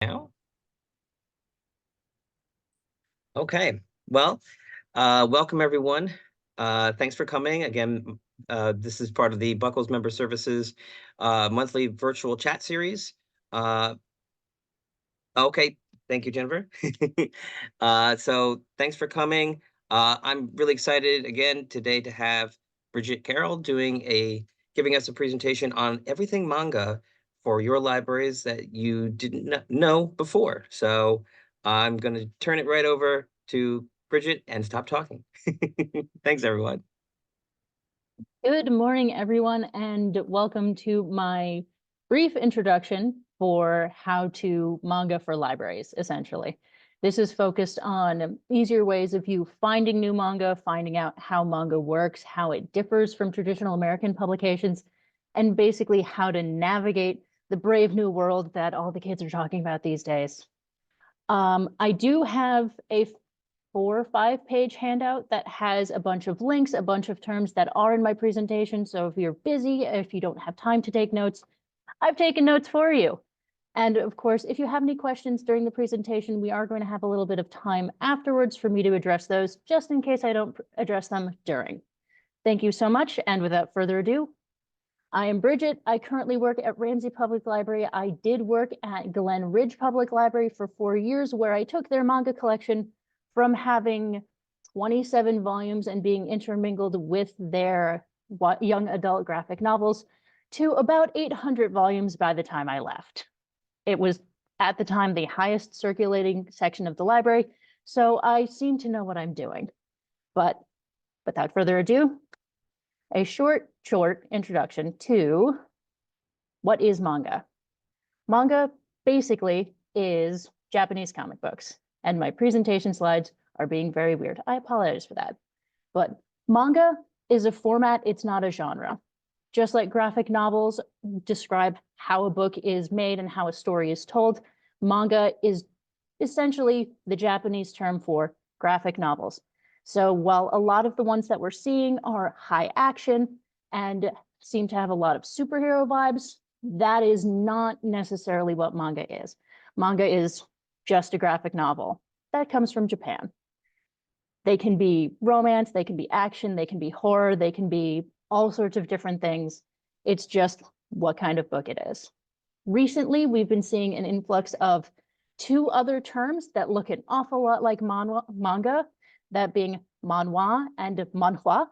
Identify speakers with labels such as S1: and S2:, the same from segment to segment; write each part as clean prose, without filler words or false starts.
S1: Now, okay. Well, welcome everyone. Thanks for coming again. This is part of the Buckles Member Services monthly virtual chat series. Okay, thank you, Jennifer. So thanks for coming. I'm really excited again today to have Brigitte Carroll giving us a presentation on everything manga for your libraries that you didn't know before. So I'm going to turn it right over to Brigitte and stop talking. Thanks, everyone.
S2: Good morning, everyone, and welcome to my brief introduction for how to manga for libraries, essentially. This is focused on easier ways of you finding new manga, finding out how manga works, how it differs from traditional American publications, and basically how to navigate the brave new world that all the kids are talking about these days. I do have a 4 or 5 page handout that has a bunch of links, a bunch of terms that are in my presentation. So if you're busy, if you don't have time to take notes, I've taken notes for you. And of course, if you have any questions during the presentation, we are going to have a little bit of time afterwards for me to address those, just in case I don't address them during. Thank you so much. And without further ado, I am Brigitte. I currently work at Ramsey Public Library. I did work at Glen Ridge Public Library for 4 years, where I took their manga collection from having 27 volumes and being intermingled with their young adult graphic novels to about 800 volumes by the time I left. It was at the time the highest circulating section of the library, so I seem to know what I'm doing. But without further ado, a short introduction to what is manga. Manga basically is Japanese comic books, and my presentation slides are being very weird. I apologize for that. But manga is a format, it's not a genre. Just like graphic novels describe how a book is made and how a story is told, manga is essentially the Japanese term for graphic novels. So while a lot of the ones that we're seeing are high action and seem to have a lot of superhero vibes, that is not necessarily what manga is. Manga is just a graphic novel that comes from Japan. They can be romance, they can be action, they can be horror, they can be all sorts of different things. It's just what kind of book it is. Recently, we've been seeing an influx of 2 other terms that look an awful lot like manga, that being manhwa and manhwa,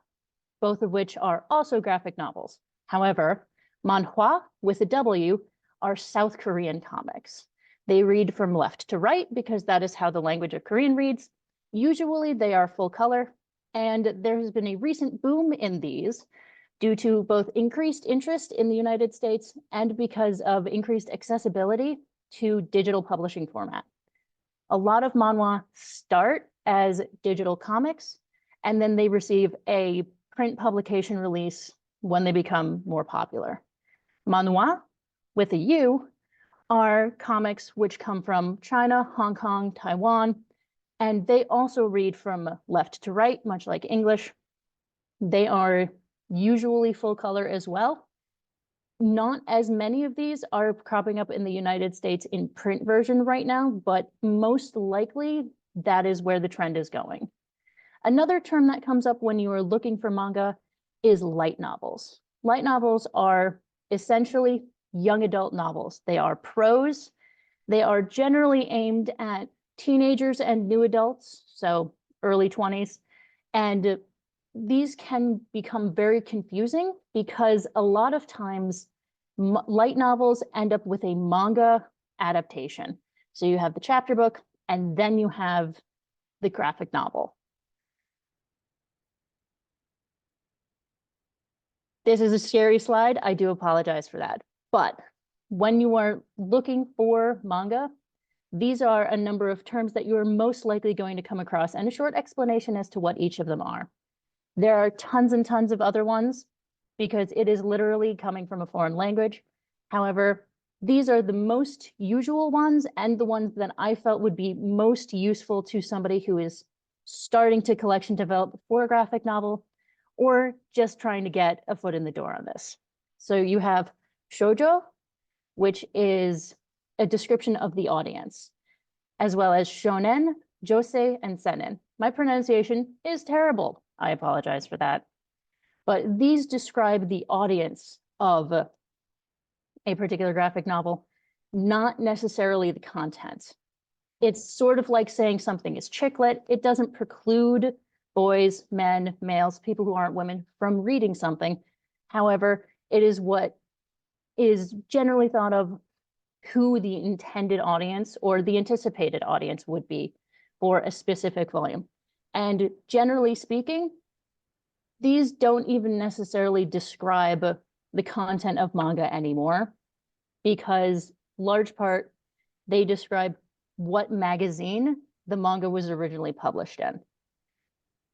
S2: both of which are also graphic novels. However, manhwa with a W are South Korean comics. They read from left to right because that is how the language of Korean reads. Usually they are full color, and there has been a recent boom in these due to both increased interest in the United States and because of increased accessibility to digital publishing format. A lot of manhwa start as digital comics, and then they receive a print publication release when they become more popular. Manhwa, with a U, are comics which come from China, Hong Kong, Taiwan, and they also read from left to right, much like English. They are usually full color as well. Not as many of these are cropping up in the United States in print version right now, but most likely that is where the trend is going. Another term that comes up when you are looking for manga is light novels. Light novels are essentially young adult novels. They are prose. They are generally aimed at teenagers and new adults, so early 20s. And these can become very confusing because a lot of times light novels end up with a manga adaptation. So you have the chapter book and then you have the graphic novel. This is a scary slide. I do apologize for that. But when you are looking for manga, these are a number of terms that you are most likely going to come across, and a short explanation as to what each of them are. There are tons and tons of other ones because it is literally coming from a foreign language. However, these are the most usual ones and the ones that I felt would be most useful to somebody who is starting to collection develop for a graphic novel or just trying to get a foot in the door on this. So you have shoujo, which is a description of the audience, as well as shonen, josei, and seinen. My pronunciation is terrible. I apologize for that. But these describe the audience of a particular graphic novel, not necessarily the content. It's sort of like saying something is chick lit. It doesn't preclude boys, men, males, people who aren't women from reading something. However, it is what is generally thought of who the intended audience or the anticipated audience would be for a specific volume. And generally speaking, these don't even necessarily describe the content of manga anymore, because large part, they describe what magazine the manga was originally published in.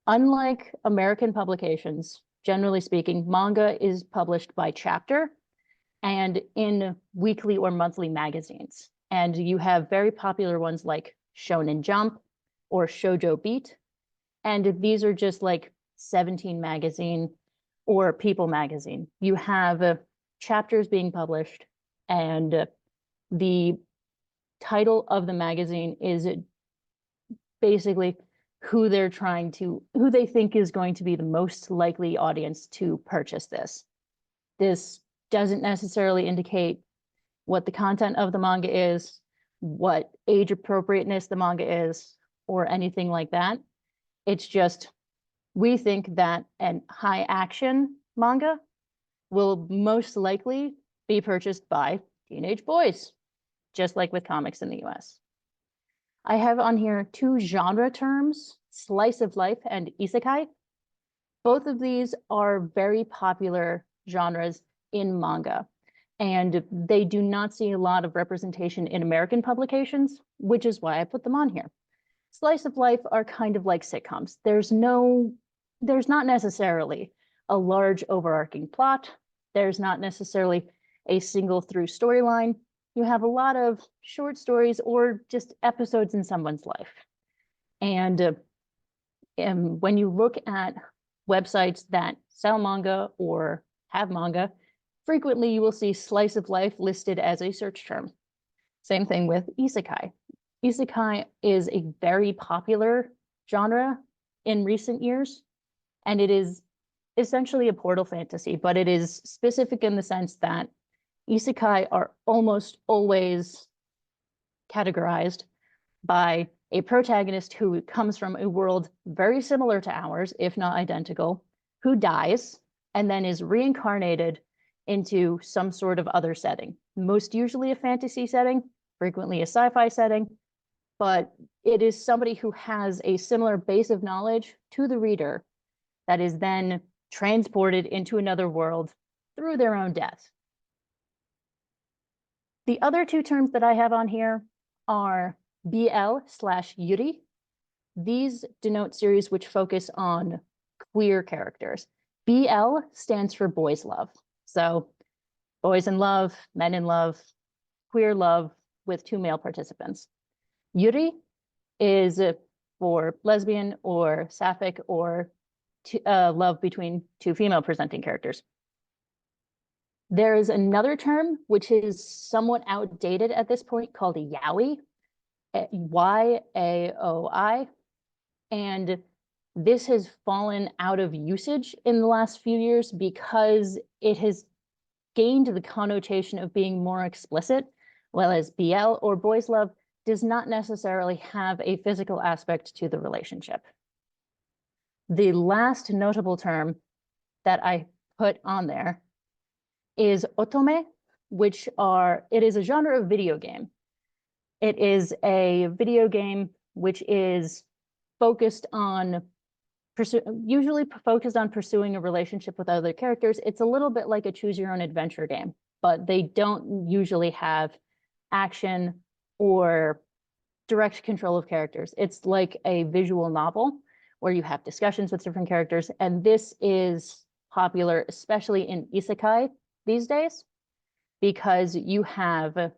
S2: Unlike American publications, generally speaking, manga is published by chapter and in weekly or monthly magazines. And you have very popular ones like Shonen Jump or Shoujo Beat. And these are just like 17 magazine or People magazine. You have chapters being published, and the title of the magazine is basically who they think is going to be the most likely audience to purchase this. This doesn't necessarily indicate what the content of the manga is, what age appropriateness the manga is, or anything like that. It's just, we think that an high action manga will most likely be purchased by teenage boys, just like with comics in the US. I have on here two genre terms, slice of life and isekai. Both of these are very popular genres in manga, and they do not see a lot of representation in American publications, which is why I put them on here. Slice of life are kind of like sitcoms. There's not necessarily a large overarching plot. There's not necessarily a single through storyline. You have a lot of short stories or just episodes in someone's life. And when you look at websites that sell manga or have manga, frequently you will see slice of life listed as a search term. Same thing with isekai. Isekai is a very popular genre in recent years, and it is essentially a portal fantasy, but it is specific in the sense that isekai are almost always categorized by a protagonist who comes from a world very similar to ours, if not identical, who dies and then is reincarnated into some sort of other setting, most usually a fantasy setting, frequently a sci-fi setting, but it is somebody who has a similar base of knowledge to the reader that is then transported into another world through their own death. The other two terms that I have on here are BL/Yuri. These denote series which focus on queer characters. BL stands for boys love. So boys in love, men in love, queer love with two male participants. Yuri is for lesbian or sapphic or love between two female presenting characters. There is another term which is somewhat outdated at this point called a yaoi, Y-A-O-I, and this has fallen out of usage in the last few years because it has gained the connotation of being more explicit, whereas BL or boys love does not necessarily have a physical aspect to the relationship. The last notable term that I put on there is otome, it is a genre of video game. It is a video game which is usually focused on pursuing a relationship with other characters. It's a little bit like a choose your own adventure game, but they don't usually have action or direct control of characters. It's like a visual novel where you have discussions with different characters. And this is popular, especially in isekai these days, because you have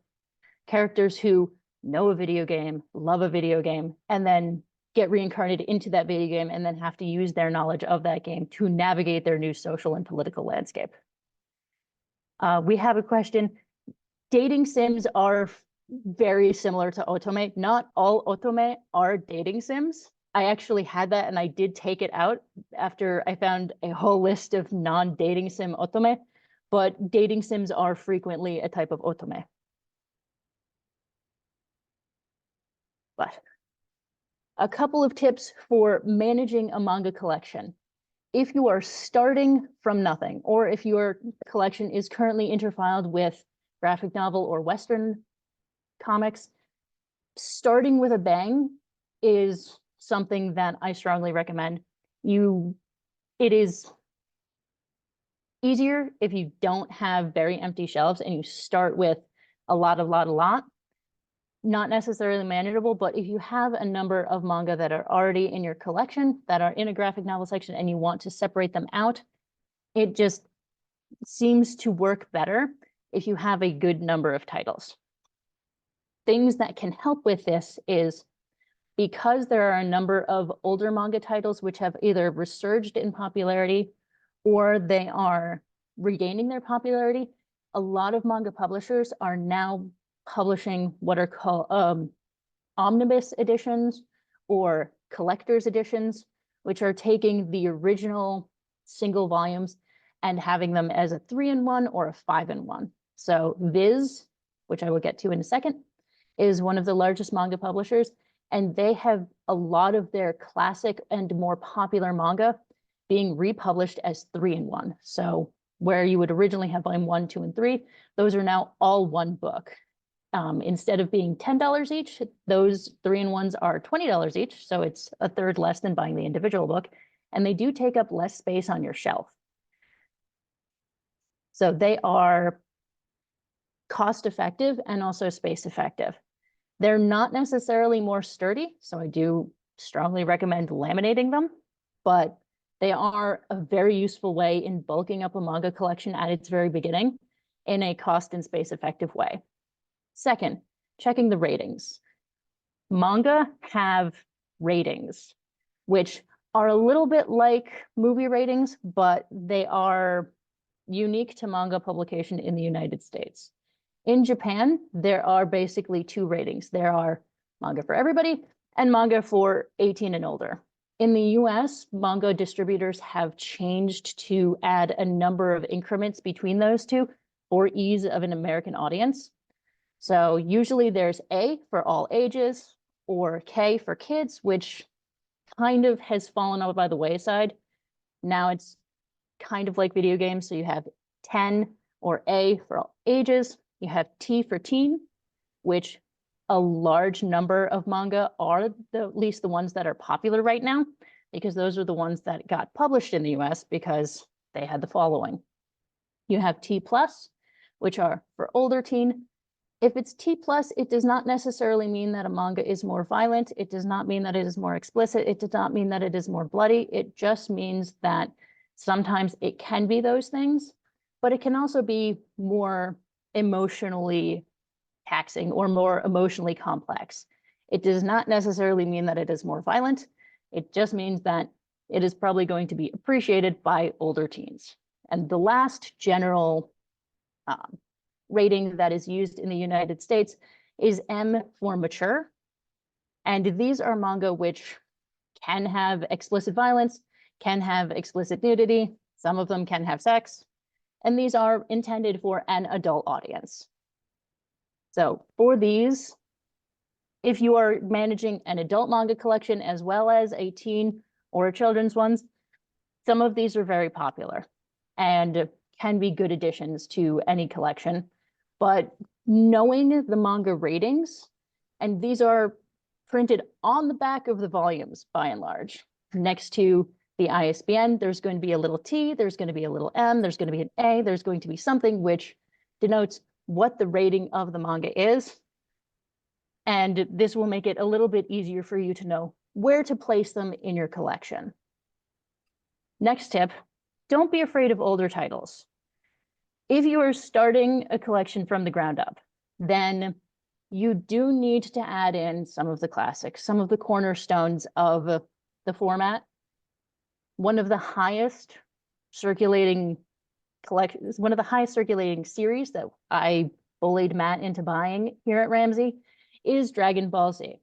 S2: characters who know a video game, love a video game, and then get reincarnated into that video game and then have to use their knowledge of that game to navigate their new social and political landscape. We have a question. Dating sims are very similar to Otome. Not all Otome are dating sims. I actually had that and I did take it out after I found a whole list of non-dating sim Otome, but dating sims are frequently a type of Otome. But a couple of tips for managing a manga collection. If you are starting from nothing, or if your collection is currently interfiled with graphic novel or Western comics, starting with a bang is something that I strongly recommend. It is easier if you don't have very empty shelves and you start with a lot. Not necessarily manageable, but if you have a number of manga that are already in your collection that are in a graphic novel section and you want to separate them out, it just seems to work better if you have a good number of titles. Things that can help with this is because there are a number of older manga titles which have either resurged in popularity or they are regaining their popularity, a lot of manga publishers are now publishing what are called omnibus editions or collector's editions, which are taking the original single volumes and having them as a 3-in-1 or a 5-in-1. So Viz, which I will get to in a second, is one of the largest manga publishers, and they have a lot of their classic and more popular manga being republished as 3-in-1. So where you would originally have volume 1, 2, and 3, those are now all one book. Instead of being $10 each, those 3-in-1s are $20 each. So it's a third less than buying the individual book. And they do take up less space on your shelf. So they are cost effective and also space effective. They're not necessarily more sturdy. So I do strongly recommend laminating them, but they are a very useful way in bulking up a manga collection at its very beginning in a cost and space effective way. Second, checking the ratings. Manga have ratings, which are a little bit like movie ratings, but they are unique to manga publication in the United States. In Japan, there are basically 2 ratings. There are manga for everybody and manga for 18 and older. In the US, manga distributors have changed to add a number of increments between those two for ease of an American audience. So usually there's A for all ages or K for kids, which kind of has fallen over by the wayside. Now it's kind of like video games. So you have 10 or A for all ages. You have T for teen, which a large number of manga are at least the ones that are popular right now, because those are the ones that got published in the US because they had the following. You have T plus, which are for older teen. If it's T plus, it does not necessarily mean that a manga is more violent. It does not mean that it is more explicit. It does not mean that it is more bloody. It just means that sometimes it can be those things, but it can also be more emotionally taxing or more emotionally complex. It does not necessarily mean that it is more violent. It just means that it is probably going to be appreciated by older teens. And the last general rating that is used in the United States is M for mature. And these are manga which can have explicit violence, can have explicit nudity. Some of them can have sex. And these are intended for an adult audience. So for these, if you are managing an adult manga collection as well as a teen or a children's ones, some of these are very popular and can be good additions to any collection. But knowing the manga ratings, and these are printed on the back of the volumes by and large, next to the ISBN, there's going to be a little T, there's going to be a little M, there's going to be an A, there's going to be something which denotes what the rating of the manga is. And this will make it a little bit easier for you to know where to place them in your collection. Next tip, don't be afraid of older titles. If you are starting a collection from the ground up, then you do need to add in some of the classics, some of the cornerstones of the format. One of the highest circulating collections, one of the highest circulating series that I bullied Matt into buying here at Ramsey is Dragon Ball Z.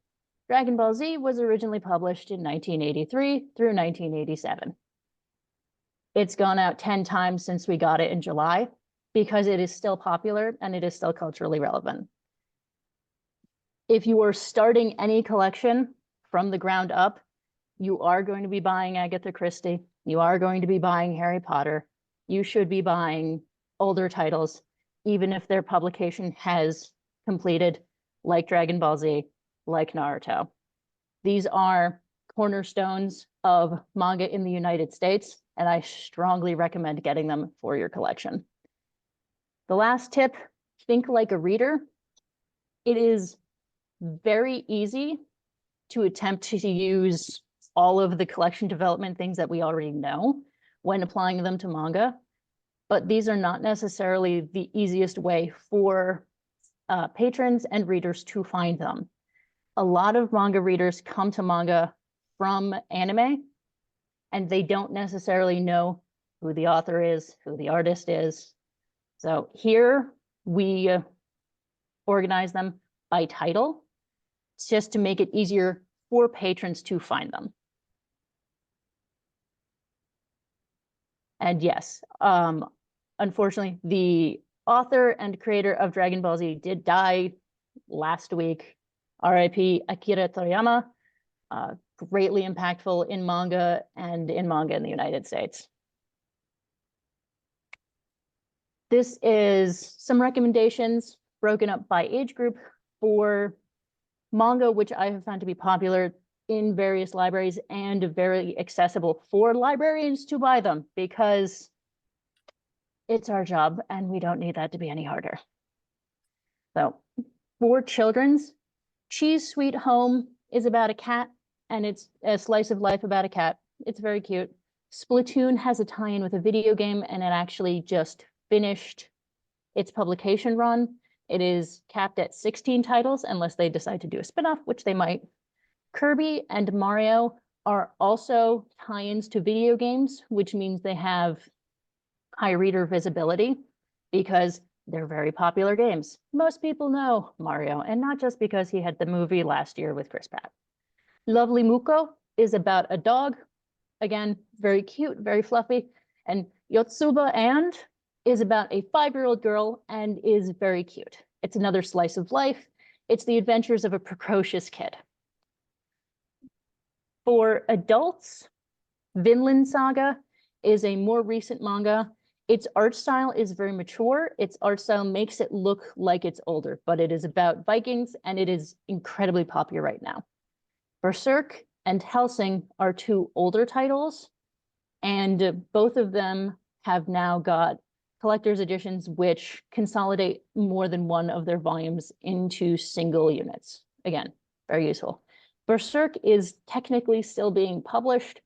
S2: Dragon Ball Z was originally published in 1983 through 1987. It's gone out 10 times since we got it in July because it is still popular and it is still culturally relevant. If you are starting any collection from the ground up, you are going to be buying Agatha Christie. You are going to be buying Harry Potter. You should be buying older titles, even if their publication has completed, like Dragon Ball Z, like Naruto. These are cornerstones of manga in the United States, and I strongly recommend getting them for your collection. The last tip, think like a reader. It is very easy to attempt to use all of the collection development things that we already know when applying them to manga, but these are not necessarily the easiest way for patrons and readers to find them. A lot of manga readers come to manga from anime, and they don't necessarily know who the author is, who the artist is. So here we organize them by title, just to make it easier for patrons to find them. And yes, unfortunately, the author and creator of Dragon Ball Z did die last week. R.I.P. Akira Toriyama, greatly impactful in manga and in manga in the United States. This is some recommendations broken up by age group for manga, which I have found to be popular in various libraries and very accessible for librarians to buy them, because it's our job and we don't need that to be any harder. So for children's, Cheese Sweet Home is about a cat, and it's a slice of life about a cat. It's very cute. Splatoon has a tie-in with a video game, and it actually just finished its publication run. It is capped at 16 titles unless they decide to do a spinoff, which they might. Kirby and Mario are also tie-ins to video games, which means they have high reader visibility because they're very popular games. Most people know Mario, and not just because he had the movie last year with Chris Pratt. Lovely Muko is about a dog. Again, very cute, very fluffy. And Yotsuba and is about a 5-year-old girl and is very cute. It's another slice of life. It's the adventures of a precocious kid. For adults, Vinland Saga is a more recent manga. Its art style is very mature. Its art style makes it look like it's older, but it is about Vikings and it is incredibly popular right now. Berserk and Hellsing are two older titles, and both of them have now got collector's editions which consolidate more than one of their volumes into single units. Again, very useful. Berserk is technically still being published,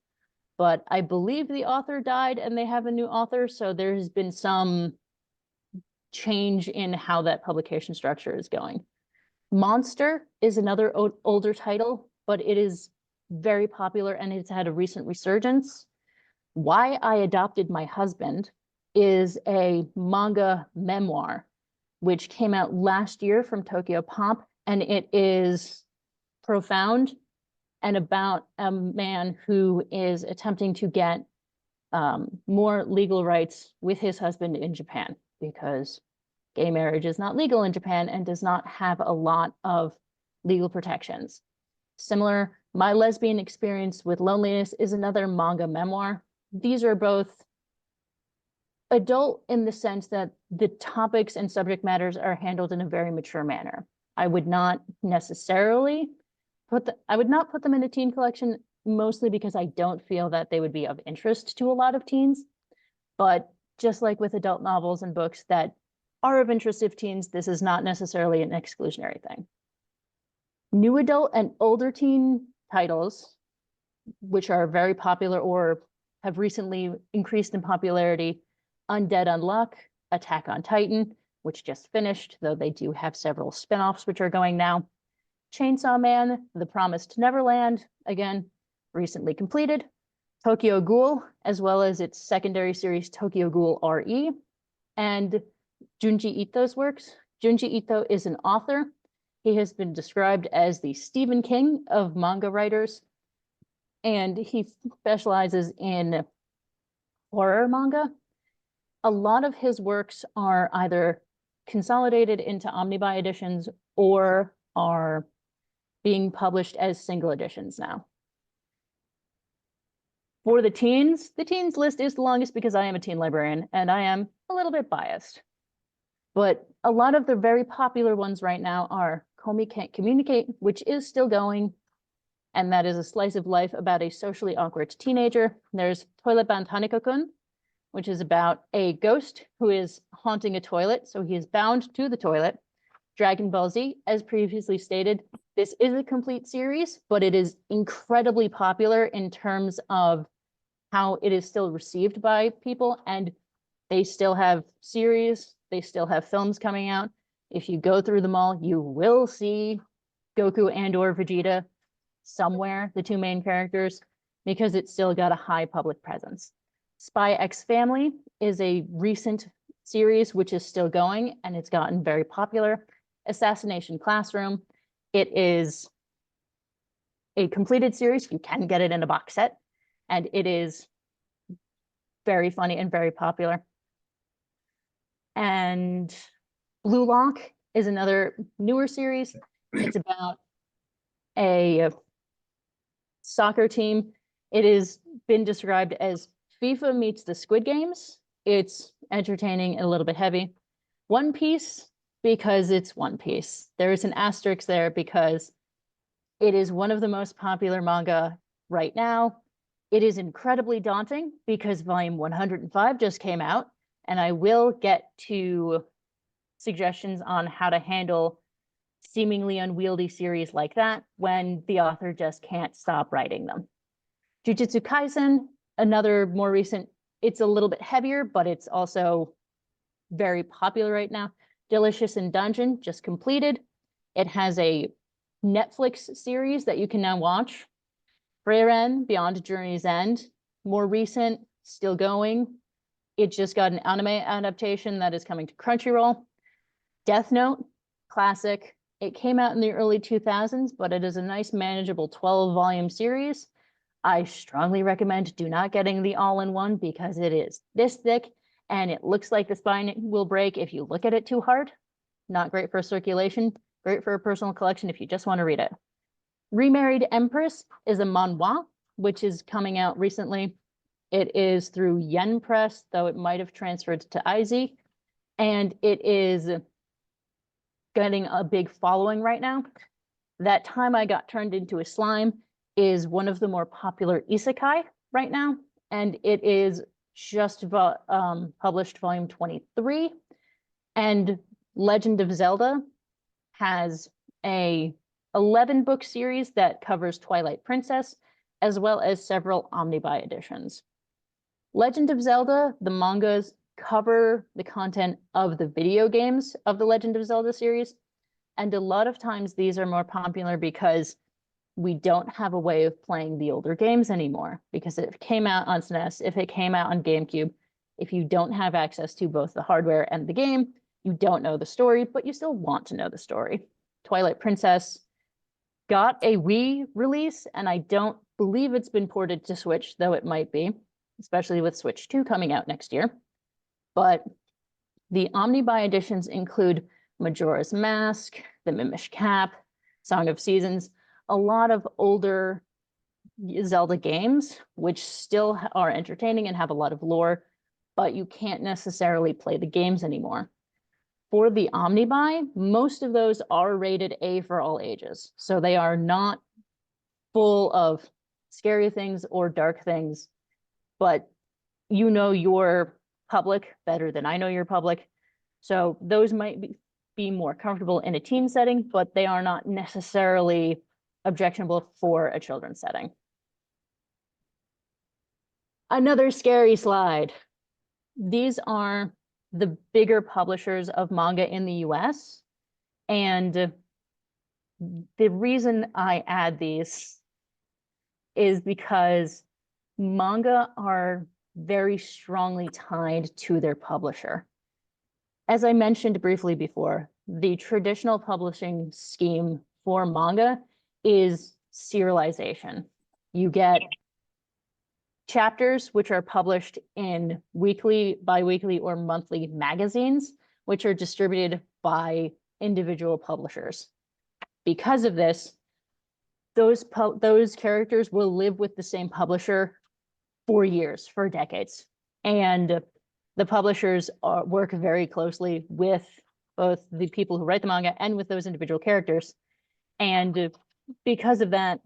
S2: but I believe the author died and they have a new author, so there's been some change in how that publication structure is going. Monster is another older title, but it is very popular and it's had a recent resurgence. Why I Adopted My Husband is a manga memoir, which came out last year from Tokyo Pop, and it is profound and about a man who is attempting to get more legal rights with his husband in Japan, because gay marriage is not legal in Japan and does not have a lot of legal protections. Similar, My Lesbian Experience with Loneliness is another manga memoir. These are both adult in the sense that the topics and subject matters are handled in a very mature manner. I would not necessarily put them in a teen collection, mostly because I don't feel that they would be of interest to a lot of teens. But just like with adult novels and books that are of interest to teens, this is not necessarily an exclusionary thing. New adult and older teen titles, which are very popular or have recently increased in popularity: Undead Unluck, Attack on Titan, which just finished, though they do have several spin-offs which are going now. Chainsaw Man, The Promised Neverland, again, recently completed. Tokyo Ghoul, as well as its secondary series, Tokyo Ghoul RE. And Junji Ito's works, Junji Ito is an author. He has been described as the Stephen King of manga writers, and he specializes in horror manga. A lot of his works are either consolidated into omnibuy editions or are being published as single editions now. For the teens list is the longest because I am a teen librarian and I am a little bit biased. But a lot of the very popular ones right now are Komi Can't Communicate, which is still going, and that is a slice of life about a socially awkward teenager. There's Toilet Bound Haneko-kun, which is about a ghost who is haunting a toilet, so he is bound to the toilet. Dragon Ball Z, as previously stated, this is a complete series, but it is incredibly popular in terms of how it is still received by people, and they still have series, they still have films coming out. If you go through them all, you will see Goku and or Vegeta somewhere, the two main characters, because it's still got a high public presence. Spy X Family is a recent series which is still going, and it's gotten very popular. Assassination Classroom, it is a completed series. You can get it in a box set, and it is very funny and very popular. And Blue Lock is another newer series. It's about a soccer team. It has been described as FIFA meets the Squid Games. It's entertaining and a little bit heavy. One Piece, because it's One Piece. There is an asterisk there because it is one of the most popular manga right now. It is incredibly daunting because volume 105 just came out, and I will get to suggestions on how to handle seemingly unwieldy series like that when the author just can't stop writing them. Jujutsu Kaisen, another more recent, it's a little bit heavier, but it's also very popular right now. Delicious in Dungeon just completed. It has a Netflix series that you can now watch. Frieren, Beyond Journey's End, more recent, still going. It just got an anime adaptation that is coming to Crunchyroll. Death Note, classic. It came out in the early 2000s, but it is a nice manageable 12-volume series. I strongly recommend do not getting the all-in-one because it is this thick and it looks like the spine will break if you look at it too hard. Not great for circulation, great for a personal collection if you just want to read it. Remarried Empress is a manhwa, which is coming out recently. It is through Yen Press, though it might have transferred to IZ, and it is getting a big following right now. That Time I Got Turned Into a Slime is one of the more popular isekai right now, and it is just published volume 23. And Legend of Zelda has a 11-book series that covers Twilight Princess, as well as several omnibuy editions. Legend of Zelda, the mangas cover the content of the video games of the Legend of Zelda series, and a lot of times these are more popular because we don't have a way of playing the older games anymore, because if it came out on SNES, if it came out on GameCube, if you don't have access to both the hardware and the game, you don't know the story, but you still want to know the story. Twilight Princess got a Wii release, and I don't believe it's been ported to Switch, though it might be, especially with Switch 2 coming out next year. But the omnibuy editions include Majora's Mask, The Mimish Cap, Song of Seasons, a lot of older Zelda games, which still are entertaining and have a lot of lore, but you can't necessarily play the games anymore. For the omnibuy, most of those are rated A for all ages. So they are not full of scary things or dark things, but you know your public better than I know your public. So those might be more comfortable in a teen setting, but they are not necessarily objectionable for a children's setting. Another scary slide. These are the bigger publishers of manga in the US. And the reason I add these is because manga are very strongly tied to their publisher. As I mentioned briefly before, the traditional publishing scheme for manga is serialization. You get chapters which are published in weekly, bi-weekly, or monthly magazines, which are distributed by individual publishers. Because of this, those characters will live with the same publisher for years, for decades. And the publishers work very closely with both the people who write the manga and with those individual characters. And because of that,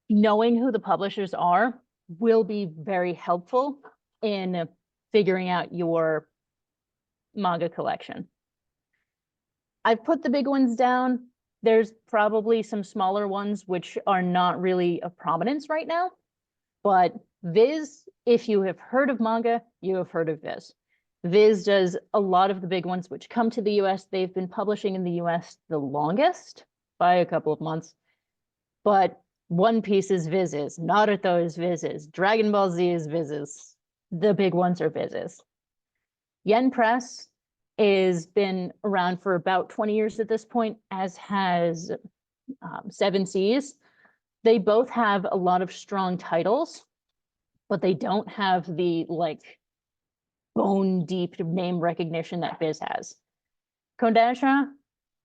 S2: knowing who the publishers are will be very helpful in figuring out your manga collection. I've put the big ones down. There's probably some smaller ones which are not really of prominence right now, but Viz, if you have heard of manga, you have heard of Viz. Viz does a lot of the big ones which come to the US. They've been publishing in the US the longest, by a couple of months, but One Piece is Viz's, Naruto is Viz's, Dragon Ball Z is Viz's. The big ones are Viz's. Yen Press has been around for about 20 years at this point, as has Seven Seas. They both have a lot of strong titles, but they don't have the bone deep name recognition that Viz has. Kodansha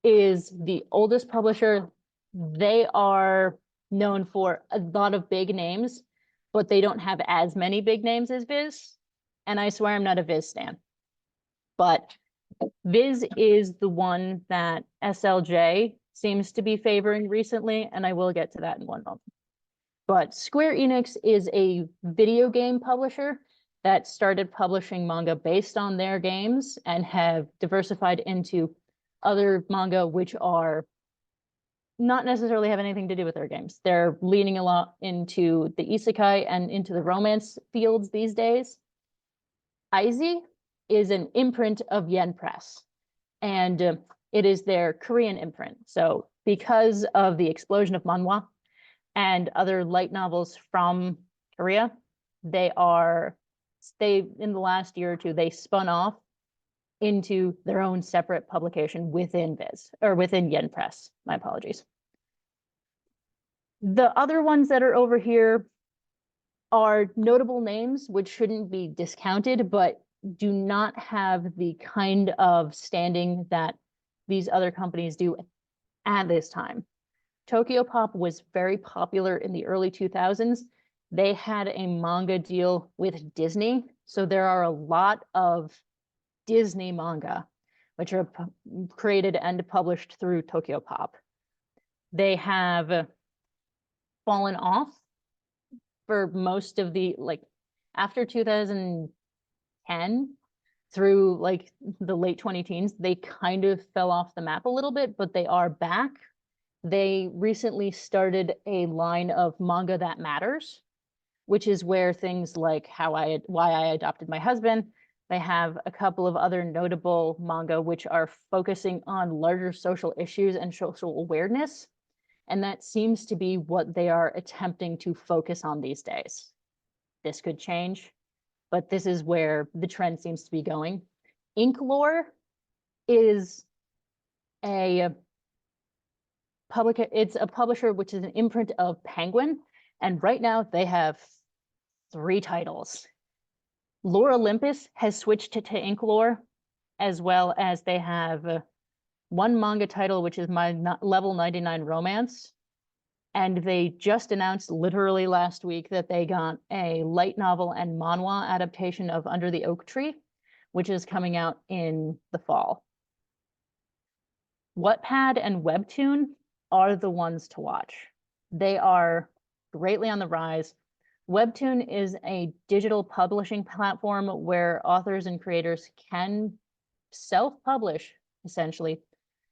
S2: is the oldest publisher. They are known for a lot of big names, but they don't have as many big names as Viz. And I swear I'm not a Viz stan. But Viz is the one that SLJ seems to be favoring recently, and I will get to that in one moment. But Square Enix is a video game publisher that started publishing manga based on their games and have diversified into other manga which are not necessarily have anything to do with their games. They're leaning a lot into the isekai and into the romance fields these days. Aizy is an imprint of Yen Press, and it is their Korean imprint. So because of the explosion of manhwa and other light novels from Korea, they in the last year or two, they spun off into their own separate publication within Viz, or within Yen Press. My apologies. The other ones that are over here are notable names, which shouldn't be discounted, but do not have the kind of standing that these other companies do at this time. Tokyo Pop was very popular in the early 2000s. They had a manga deal with Disney, so there are a lot of Disney manga, which are created and published through Tokyo Pop. They have fallen off for most of the, after 2010 through the late 2010s, they kind of fell off the map a little bit, but they are back. They recently started a line of Manga That Matters, which is where things like Why I Adopted My Husband. They have a couple of other notable manga which are focusing on larger social issues and social awareness. And that seems to be what they are attempting to focus on these days. This could change, but this is where the trend seems to be going. Inklore is it's a publisher which is an imprint of Penguin, and right now they have 3 titles. Lore Olympus has switched to Inklore, as well as they have one manga title, which is My Level 99 Romance. And they just announced literally last week that they got a light novel and manhwa adaptation of Under the Oak Tree, which is coming out in the fall. Wattpad and Webtoon are the ones to watch. They are greatly on the rise. Webtoon is a digital publishing platform where authors and creators can self-publish, essentially,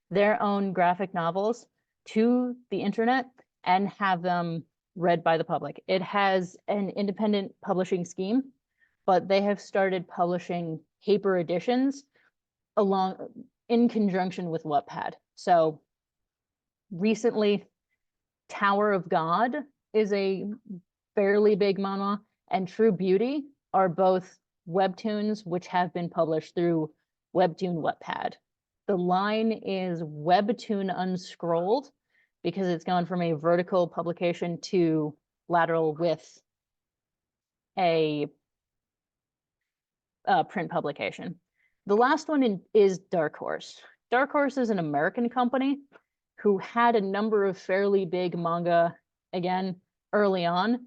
S2: their own graphic novels to the internet and have them read by the public. It has an independent publishing scheme, but they have started publishing paper editions in conjunction with Wattpad. So recently, Tower of God is a fairly big manhwa, and True Beauty are both webtoons which have been published through Webtoon Wattpad. The line is Webtoon Unscrolled because it's gone from a vertical publication to lateral with a print publication. The last one is Dark Horse. Dark Horse is an American company who had a number of fairly big manga, again, early on.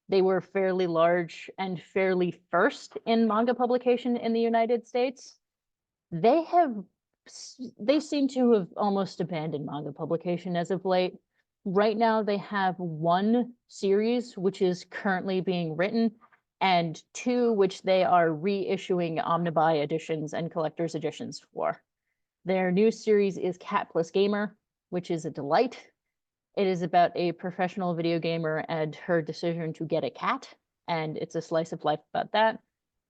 S2: They were fairly large and fairly first in manga publication in the United States. They seem to have almost abandoned manga publication as of late. Right now, they have one series, which is currently being written, and two, which they are reissuing omnibuy editions and collector's editions for. Their new series is Cat Plus Gamer, which is a delight. It is about a professional video gamer and her decision to get a cat, and it's a slice of life about that.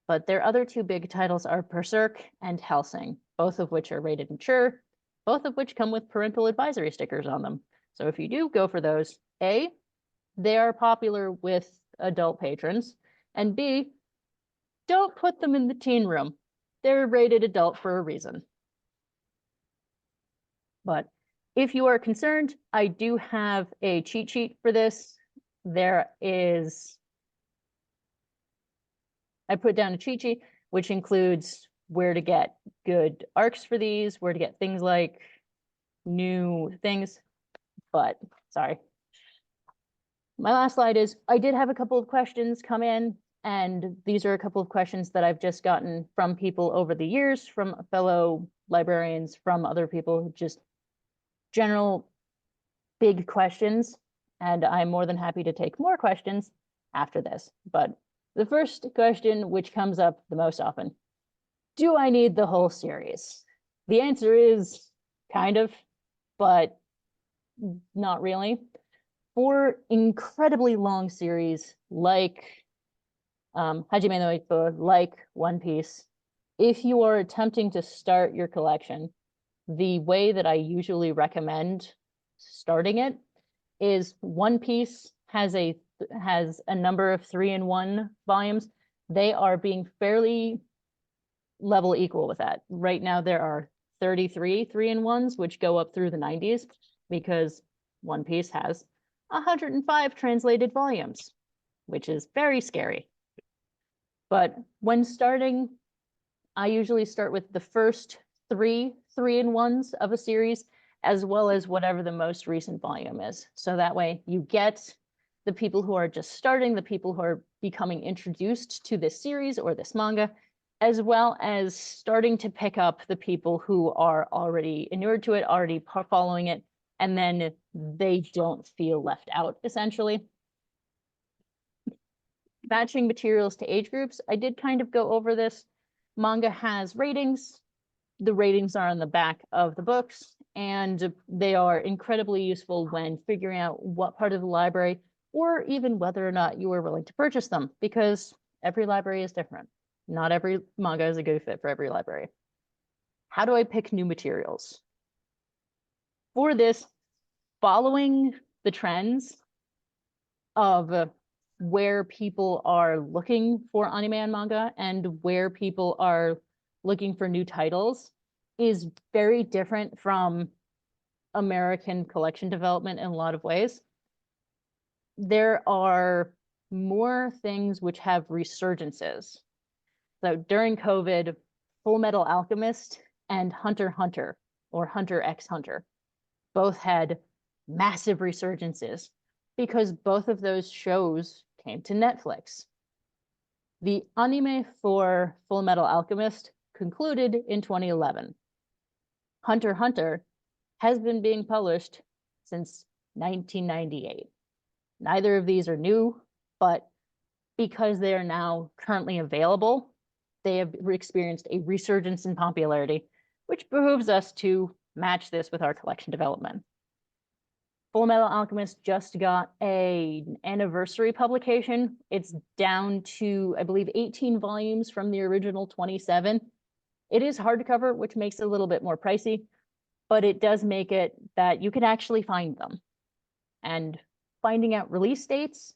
S2: But their other two big titles are Berserk and Hellsing, both of which are rated mature, both of which come with parental advisory stickers on them. So if you do go for those, A, they are popular with adult patrons, and B, don't put them in the teen room. They're rated adult for a reason. But if you are concerned, I do have a cheat sheet for this. I put down a cheat sheet, which includes where to get good arcs for these, where to get things like new things. But sorry. My last slide is, I did have a couple of questions come in, and these are a couple of questions that I've just gotten from people over the years, from fellow librarians, from other people, just general big questions. And I'm more than happy to take more questions after this. But the first question, which comes up the most often, do I need the whole series? The answer is kind of, but not really. For incredibly long series like Hajime no Ippo, like One Piece, if you are attempting to start your collection, the way that I usually recommend starting it is One Piece has a number of 3-in-1 volumes. They are being fairly level equal with that. Right now there are 33 3-in-1s, which go up through the 90s because One Piece has 105 translated volumes, which is very scary. But when starting, I usually start with the first 3-in-1s of a series, as well as whatever the most recent volume is. So that way you get the people who are just starting, the people who are becoming introduced to this series or this manga, as well as starting to pick up the people who are already inured to it, already following it, and then they don't feel left out, essentially. Matching materials to age groups, I did kind of go over this. Manga has ratings. The ratings are on the back of the books, and they are incredibly useful when figuring out what part of the library, or even whether or not you are willing to purchase them, because every library is different. Not every manga is a good fit for every library. How do I pick new materials? For this, following the trends of where people are looking for anime and manga and where people are looking for new titles is very different from American collection development in a lot of ways. There are more things which have resurgences. So during COVID, Full Metal Alchemist and Hunter x Hunter, or Hunter x Hunter, both had massive resurgences because both of those shows came to Netflix. The anime for Full Metal Alchemist concluded in 2011. Hunter x Hunter has been being published since 1998. Neither of these are new, but because they are now currently available, they have experienced a resurgence in popularity, which behooves us to match this with our collection development. Full Metal Alchemist just got an anniversary publication. It's down to, I believe, 18 volumes from the original 27. It is hardcover, which makes it a little bit more pricey, but it does make it that you can actually find them. And finding out release dates,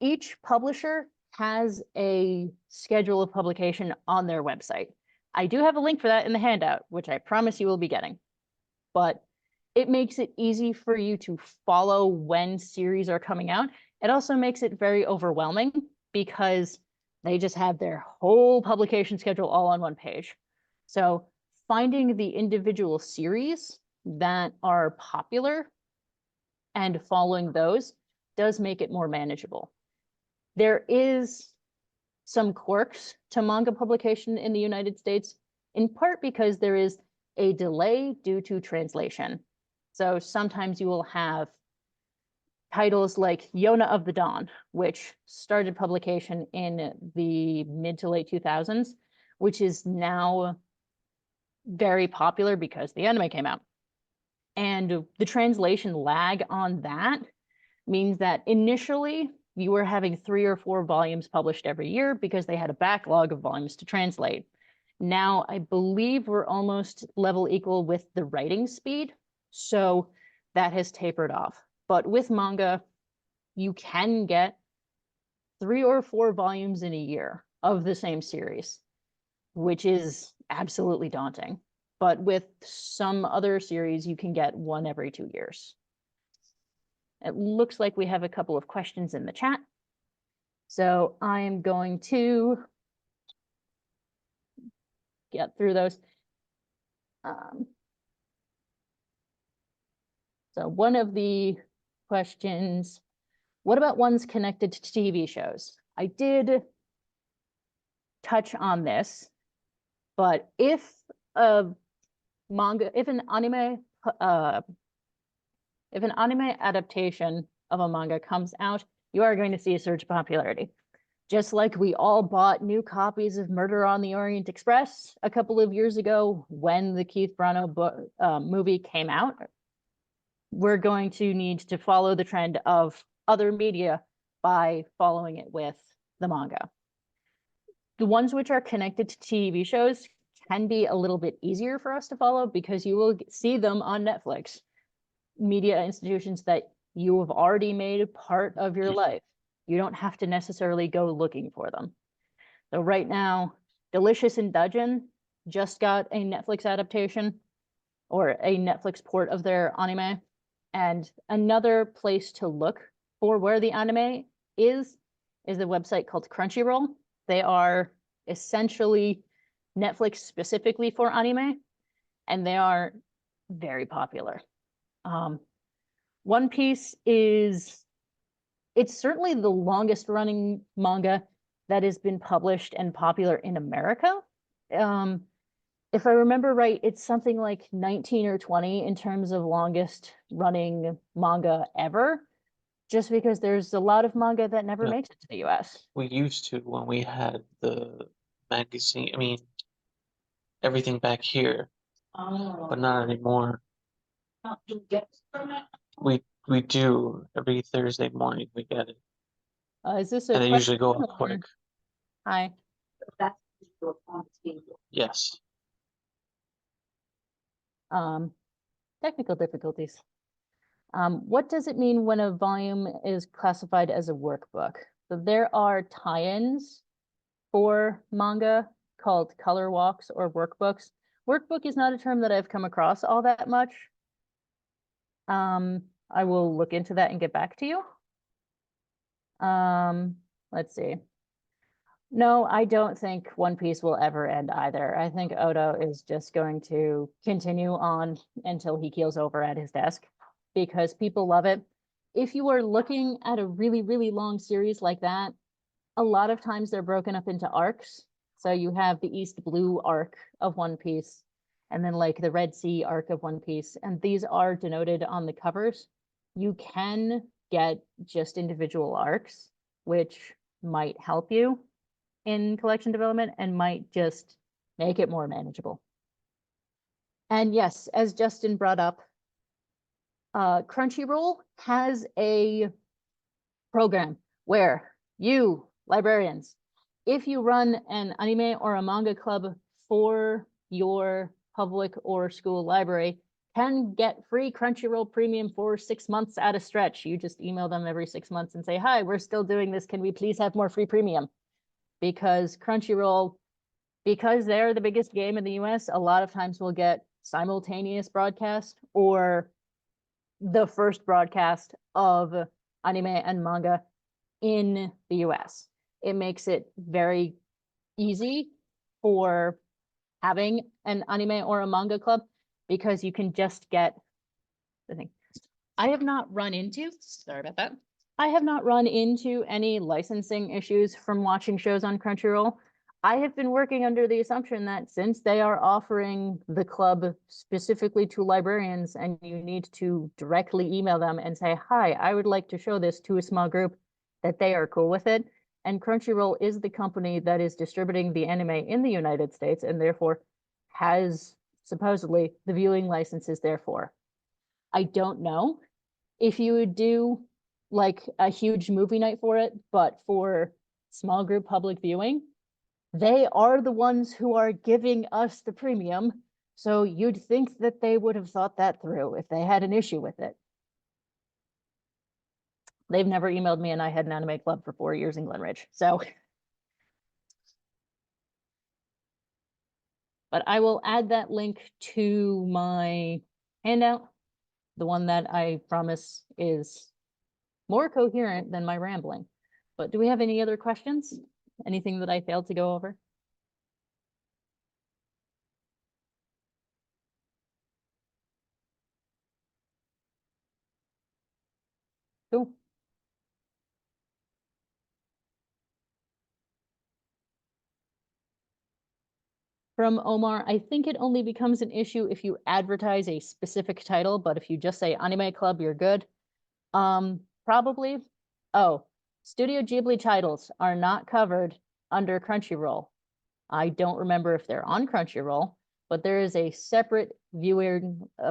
S2: each publisher has a schedule of publication on their website. I do have a link for that in the handout, which I promise you will be getting. But it makes it easy for you to follow when series are coming out. It also makes it very overwhelming because they just have their whole publication schedule all on one page. So finding the individual series that are popular and following those does make it more manageable. There is some quirks to manga publication in the United States, in part because there is a delay due to translation. So sometimes you will have titles like Yona of the Dawn, which started publication in the mid to late 2000s, which is now very popular because the anime came out. And the translation lag on that means that initially you were having 3 or 4 volumes published every year because they had a backlog of volumes to translate. Now, I believe we're almost level equal with the writing speed, so that has tapered off. But with manga, you can get 3 or 4 volumes in a year of the same series, which is absolutely daunting. But with some other series, you can get 1 every 2 years. It looks like we have a couple of questions in the chat. So I'm going to get through those. So one of the questions, what about ones connected to TV shows? I did touch on this, but if a manga, if an anime adaptation of a manga comes out, you are going to see a surge of popularity. Just like we all bought new copies of Murder on the Orient Express a couple of years ago when the Keith Branagh movie came out, we're going to need to follow the trend of other media by following it with the manga. The ones which are connected to TV shows can be a little bit easier for us to follow because you will see them on Netflix. Media institutions that you have already made a part of your life. You don't have to necessarily go looking for them. So right now, Delicious in Dungeon just got a Netflix adaptation or a Netflix port of their anime. And another place to look for where the anime is a website called Crunchyroll. They are essentially Netflix specifically for anime, and they are very popular. One Piece it's certainly the longest running manga that has been published and popular in America. If I remember right, it's something like 19 or 20 in terms of longest running manga ever, just because there's a lot of manga that never makes it to the US.
S3: We used to when we had the magazine, I mean, everything back here, but not anymore. We do every Thursday morning. We get it.
S2: Is this a
S3: And they usually go up
S2: or-
S3: quick.
S2: Hi.
S3: Yes.
S2: Technical difficulties. What does it mean when a volume is classified as a workbook? So there are tie-ins for manga called color walks or workbooks. Workbook is not a term that I've come across all that much. I will look into that and get back to you. Let's see. No, I don't think One Piece will ever end either. I think Oda is just going to continue on until he keels over at his desk because people love it. If you are looking at a really, really long series like that, a lot of times they're broken up into arcs. So you have the East Blue arc of One Piece and then like the Red Sea arc of One Piece. And these are denoted on the covers. You can get just individual arcs, which might help you in collection development and might just make it more manageable. And yes, as Justin brought up, Crunchyroll has a program where you, librarians, if you run an anime or a manga club for your public or school library, can get free Crunchyroll Premium for 6 months at a stretch. You just email them every 6 months and say, hi, we're still doing this. Can we please have more free premium? Because Crunchyroll because they're the biggest game in the US, a lot of times we'll get simultaneous broadcast or the first broadcast of anime and manga in the US. It makes it very easy for having an anime or a manga club because you can just get the thing. I have not run into, sorry about that. I have not run into any licensing issues from watching shows on Crunchyroll. I have been working under the assumption that since they are offering the club specifically to librarians and you need to directly email them and say, hi, I would like to show this to a small group, that they are cool with it. And Crunchyroll is the company that is distributing the anime in the United States and therefore has supposedly the viewing licenses therefore. I don't know if you would do like a huge movie night for it, but for small group public viewing, they are the ones who are giving us the premium. So you'd think that they would have thought that through if they had an issue with it. They've never emailed me and I had an anime club for 4 years in Glenridge. So, but I will add that link to my handout. The one that I promise is more coherent than my rambling. But do we have any other questions? Anything that I failed to go over? Cool. From Omar, I think it only becomes an issue if you advertise a specific title, but if you just say anime club, you're good. Probably. Oh, Studio Ghibli titles are not covered under Crunchyroll. I don't remember if they're on Crunchyroll, but there is a separate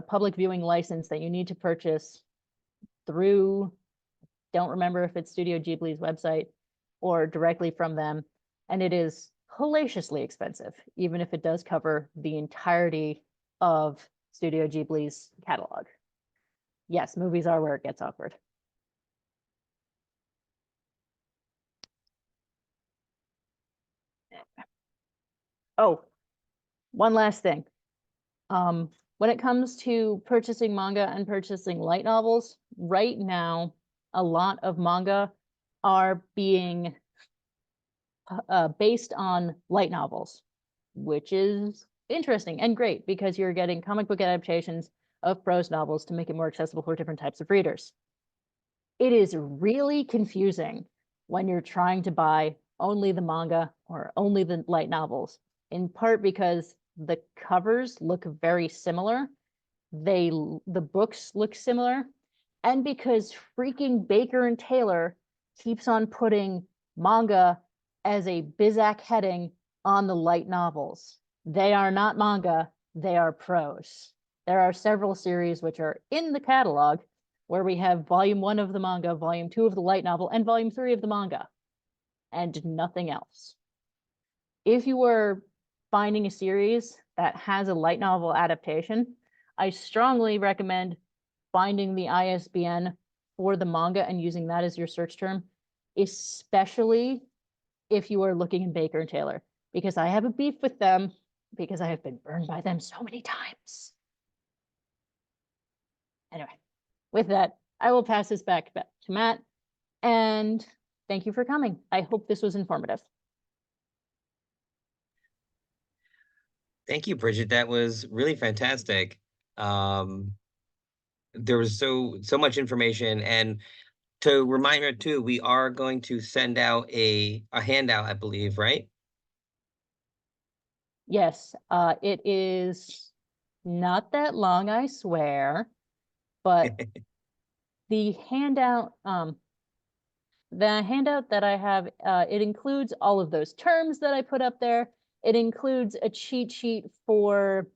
S2: public viewing license that you need to purchase through, don't remember if it's Studio Ghibli's website or directly from them. And it is hellaciously expensive, even if it does cover the entirety of Studio Ghibli's catalog. Yes, movies are where it gets awkward. Oh, one last thing. When it comes to purchasing manga and purchasing light novels, right now, a lot of manga are being based on light novels, which is interesting and great because you're getting comic book adaptations of prose novels to make it more accessible for different types of readers. It is really confusing when you're trying to buy only the manga or only the light novels, in part because the covers look very similar. The books look similar, and because freaking Baker and Taylor keeps on putting manga as a BIZAC heading on the light novels. They are not manga, they are prose. There are several series which are in the catalog where we have volume 1 of the manga, volume 2 of the light novel, and volume 3 of the manga, and nothing else. If you were finding a series that has a light novel adaptation, I strongly recommend finding the ISBN for the manga and using that as your search term, especially if you are looking in Baker and Taylor, because I have a beef with them because I have been burned by them so many times. Anyway, with that, I will pass this back to Matt, and thank you for coming. I hope this was informative.
S1: Thank you, Bridget. That was really fantastic. There was so much information, and to remind her too, we are going to send out a handout, I believe, right?
S2: Yes, it is not that long, I swear, but the handout that I have, it includes all of those terms that I put up there. It includes a cheat sheet for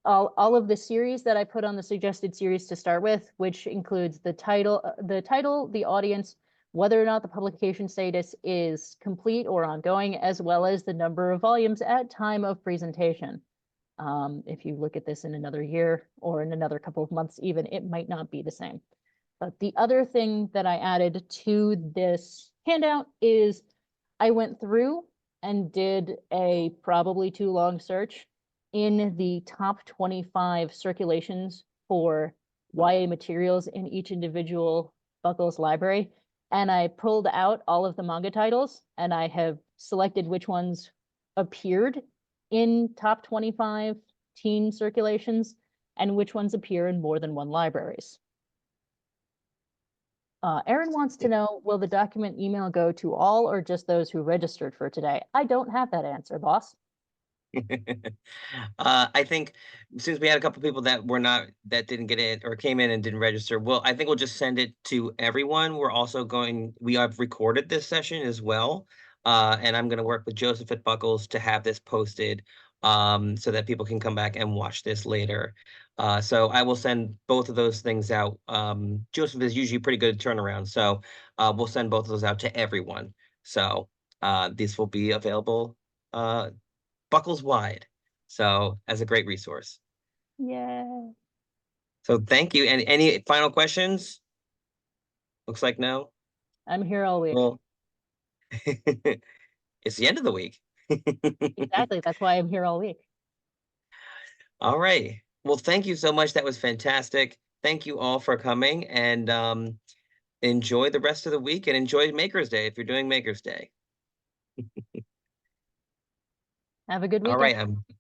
S2: all of the series that I put on the suggested series to start with, which includes the title, the audience, whether or not the publication status is complete or ongoing, as well as the number of volumes at time of presentation. If you look at this in another year or in another couple of months even, it might not be the same. But the other thing that I added to this handout is I went through and did a probably too long search in the top 25 circulations for YA materials in each individual Buckles library. And I pulled out all of the manga titles, and I have selected which ones appeared in top 25 teen circulations and which ones appear in more than one libraries. Erin wants to know, will the document email go to all or just those who registered for today? I don't have that answer, boss.
S1: I think since we had a couple people that didn't get it or came in and didn't register, well, I think we'll just send it to everyone. We have recorded this session as well. And I'm going to work with Joseph at Buckles to have this posted so that people can come back and watch this later. So I will send both of those things out. Joseph is usually pretty good at turnaround, so we'll send both of those out to everyone. So this will be available Buckles wide, so as a great resource.
S2: Yeah.
S1: So thank you. And any final questions? Looks like no.
S2: I'm here all week.
S1: Well, it's the end of the week.
S2: Exactly. That's why I'm here all week.
S1: All right. Well, thank you so much. That was fantastic. Thank you all for coming, and enjoy the rest of the week and enjoy Maker's Day if you're doing Maker's Day.
S2: Have a good
S1: All
S2: weekend.
S1: right.